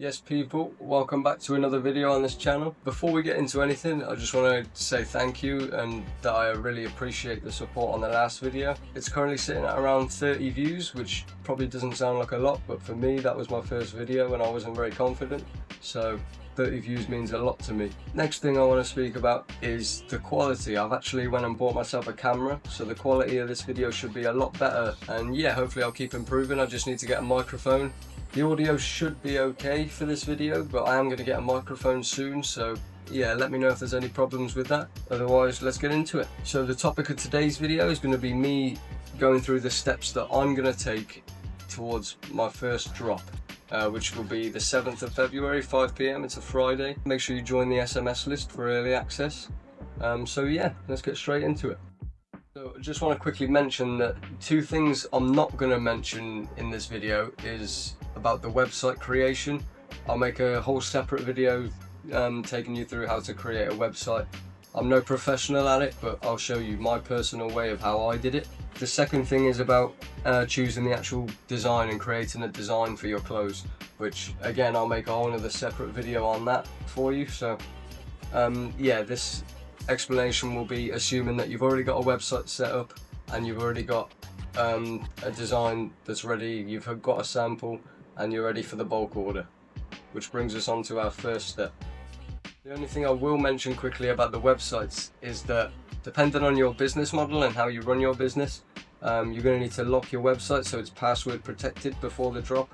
Yes people, welcome back to another video on this channel. Before we get into anything, I just want to say thank you and that I really appreciate the support on the last video. It's currently sitting at around 30 views, which probably doesn't sound like a lot, but for me that was my first video and I wasn't very confident, so 30 views means a lot to me. Next thing I want to speak about is the quality. I've actually went and bought myself a camera, so the quality of this video should be a lot better, and yeah, hopefully I'll keep improving. I just need to get a microphone. The audio should be okay for this video, but I am going to get a microphone soon, so yeah, let me know if there's any problems with that. Otherwise, let's get into it. So the topic of today's video is going to be me going through the steps that I'm going to take towards my first drop, which will be the 7th of February, 5 PM. It's a Friday. Make sure you join the SMS list for early access. So yeah, let's get straight into it. So I just want to quickly mention that two things I'm not going to mention in this video is about the website creation. I'll make a whole separate video taking you through how to create a website. I'm no professional at it, but I'll show you my personal way of how I did it. The second thing is about choosing the actual design and creating a design for your clothes, which again I'll make a whole other separate video on that for you. So yeah, this explanation will be assuming that you've already got a website set up and you've already got a design that's ready, you've got a sample and you're ready for the bulk order, which brings us on to our first step. The only thing I will mention quickly about the websites is that depending on your business model and how you run your business, you're going to need to lock your website so it's password protected before the drop.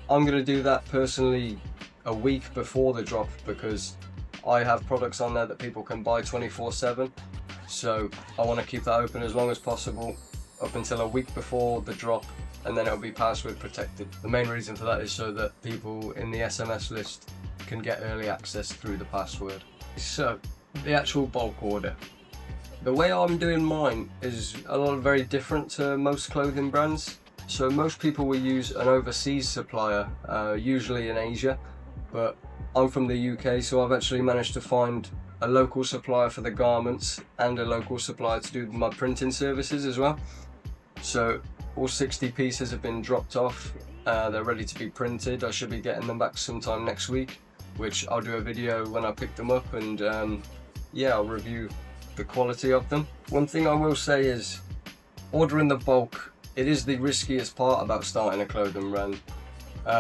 I'm going to do that personally a week before the drop because I have products on there that people can buy 24/7, so I want to keep that open as long as possible up until a week before the drop, and then it'll be password protected. The main reason for that is so that people in the SMS list can get early access through the password. So the actual bulk order. The way I'm doing mine is a lot very different to most clothing brands. So most people will use an overseas supplier, usually in Asia, but I'm from the UK, so I've actually managed to find a local supplier for the garments and a local supplier to do my printing services as well. So all 60 pieces have been dropped off, they're ready to be printed. I should be getting them back sometime next week, which I'll do a video when I pick them up, and yeah, I'll review the quality of them. One thing I will say is ordering the bulk, it is the riskiest part about starting a clothing brand.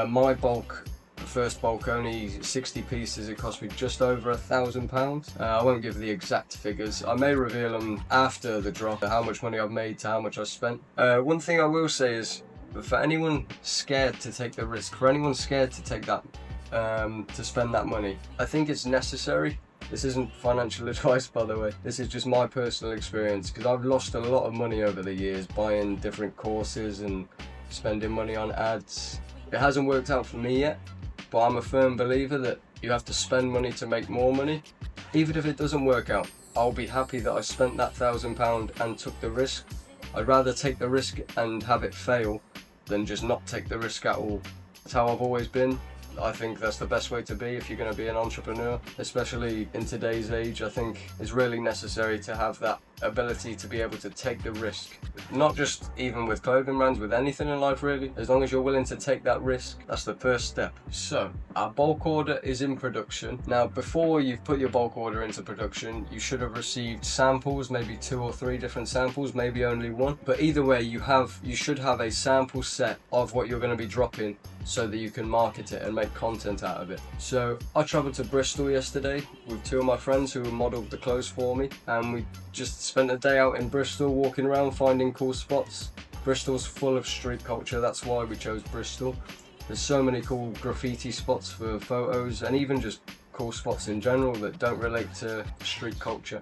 My bulk, first bulk, only 60 pieces, it cost me just over £1,000. I won't give the exact figures, I may reveal them after the drop, how much money I've made to how much I spent. One thing I will say is, for anyone scared to take the risk, for anyone scared to take that, to spend that money, I think it's necessary. This isn't financial advice, by the way, this is just my personal experience, because I've lost a lot of money over the years buying different courses and spending money on ads. It hasn't worked out for me yet, but I'm a firm believer that you have to spend money to make more money. Even if it doesn't work out, I'll be happy that I spent that £1,000 and took the risk. I'd rather take the risk and have it fail than just not take the risk at all. That's how I've always been. I think that's the best way to be if you're going to be an entrepreneur, especially in today's age. I think it's really necessary to have that ability to be able to take the risk. Not just even with clothing brands, with anything in life really. As long as you're willing to take that risk, that's the first step. So our bulk order is in production. Now before you've put your bulk order into production, you should have received samples, maybe 2 or 3 different samples, maybe only 1. But either way, you should have a sample set of what you're going to be dropping so that you can market it and make content out of it. So I travelled to Bristol yesterday with 2 of my friends who modelled the clothes for me, and we just spent a day out in Bristol walking around finding cool spots. Bristol's full of street culture, that's why we chose Bristol. There's so many cool graffiti spots for photos, and even just cool spots in general that don't relate to street culture.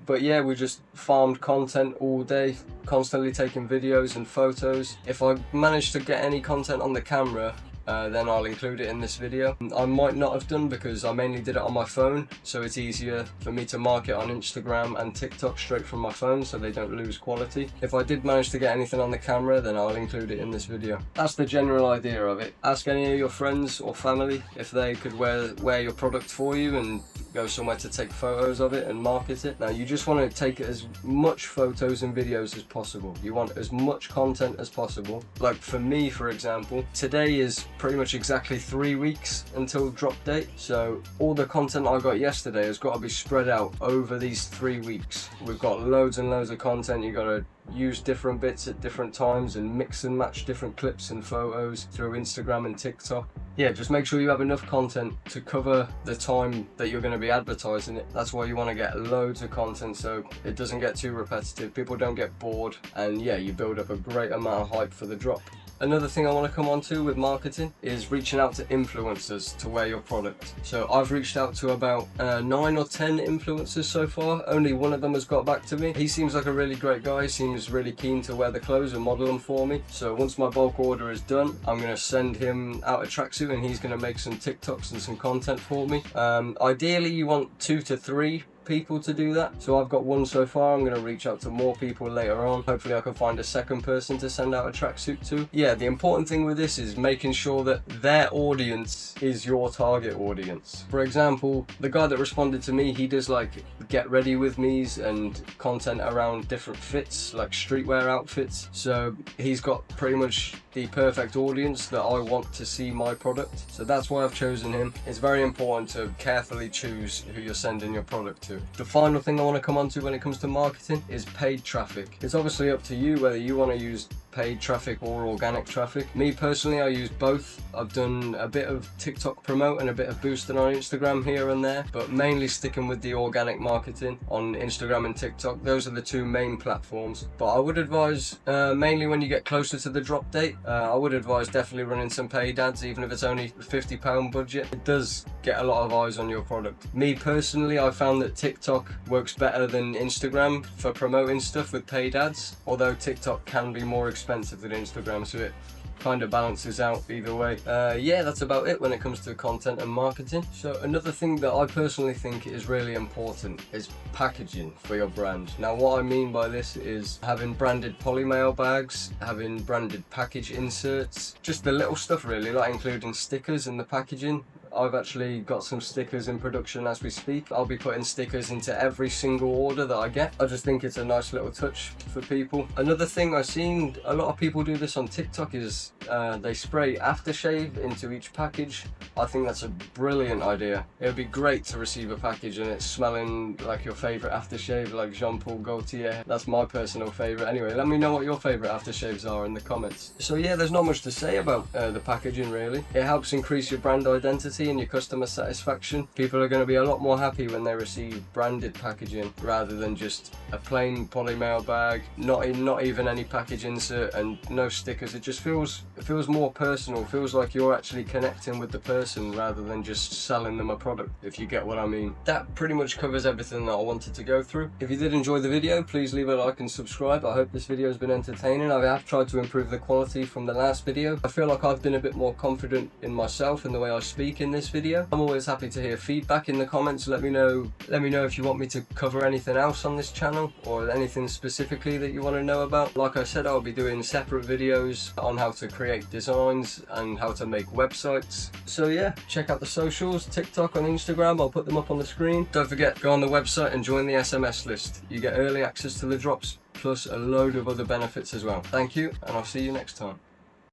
But yeah, we just farmed content all day, constantly taking videos and photos. If I manage to get any content on the camera, then I'll include it in this video. I might not have done because I mainly did it on my phone, so it's easier for me to market on Instagram and TikTok straight from my phone so they don't lose quality. If I did manage to get anything on the camera, then I'll include it in this video. That's the general idea of it. Ask any of your friends or family if they could wear your product for you and go somewhere to take photos of it and market it. Now you just want to take as much photos and videos as possible. You want as much content as possible. Like for me, for example, today is pretty much exactly 3 weeks until drop date. So all the content I got yesterday has got to be spread out over these 3 weeks. We've got loads and loads of content. You got to use different bits at different times and mix and match different clips and photos through Instagram and TikTok. Yeah, just make sure you have enough content to cover the time that you're going to be advertising it. That's why you want to get loads of content so it doesn't get too repetitive, people don't get bored, and yeah, you build up a great amount of hype for the drop. Another thing I want to come on to with marketing is reaching out to influencers to wear your product. So I've reached out to about 9 or 10 influencers so far. Only one of them has got back to me. He seems like a really great guy. He seems really keen to wear the clothes and model them for me. So once my bulk order is done, I'm going to send him out a tracksuit and he's going to make some TikToks and some content for me. Ideally you want 2 to 3 people to do that, so I've got one so far. I'm going to reach out to more people later on. Hopefully I can find a second person to send out a tracksuit to. Yeah, the important thing with this is making sure that their audience is your target audience. For example, the guy that responded to me, he does like get ready with me's and content around different fits, like streetwear outfits, so he's got pretty much the perfect audience that I want to see my product, so that's why I've chosen him. It's very important to carefully choose who you're sending your product to. The final thing I want to come on to when it comes to marketing is paid traffic. It's obviously up to you whether you want to use paid traffic or organic traffic. Me personally, I use both. I've done a bit of TikTok promote and a bit of boosting on Instagram here and there, but mainly sticking with the organic marketing on Instagram and TikTok. Those are the 2 main platforms. But I would advise, mainly when you get closer to the drop date, I would advise definitely running some paid ads, even if it's only £50 budget. It does get a lot of eyes on your product. Me personally, I found that TikTok works better than Instagram for promoting stuff with paid ads, although TikTok can be more expensive than Instagram, so it kind of balances out either way. Yeah, that's about it when it comes to content and marketing. So another thing that I personally think is really important is packaging for your brand. Now what I mean by this is having branded polymail bags, having branded package inserts, just the little stuff really, like including stickers in the packaging. I've actually got some stickers in production as we speak. I'll be putting stickers into every single order that I get. I just think it's a nice little touch for people. Another thing I've seen a lot of people do this on TikTok is they spray aftershave into each package. I think that's a brilliant idea. It would be great to receive a package and it's smelling like your favourite aftershave, like Jean Paul Gaultier. That's my personal favourite. Anyway, let me know what your favourite aftershaves are in the comments. So yeah, there's not much to say about the packaging really. It helps increase your brand identity and your customer satisfaction. People are going to be a lot more happy when they receive branded packaging rather than just a plain polymail bag, not even any package insert and no stickers. It just feels more personal, feels like you're actually connecting with the person rather than just selling them a product, if you get what I mean. That pretty much covers everything that I wanted to go through. If you did enjoy the video, please leave a like and subscribe. I hope this video has been entertaining. I have tried to improve the quality from the last video. I feel like I've been a bit more confident in myself and the way I speak in this video. I'm always happy to hear feedback in the comments. Let me know if you want me to cover anything else on this channel or anything specifically that you want to know about. Like I said, I'll be doing separate videos on how to create designs and how to make websites. So yeah, check out the socials, TikTok and Instagram. I'll put them up on the screen. Don't forget, go on the website and join the SMS list. You get early access to the drops plus a load of other benefits as well. Thank you, and I'll see you next time.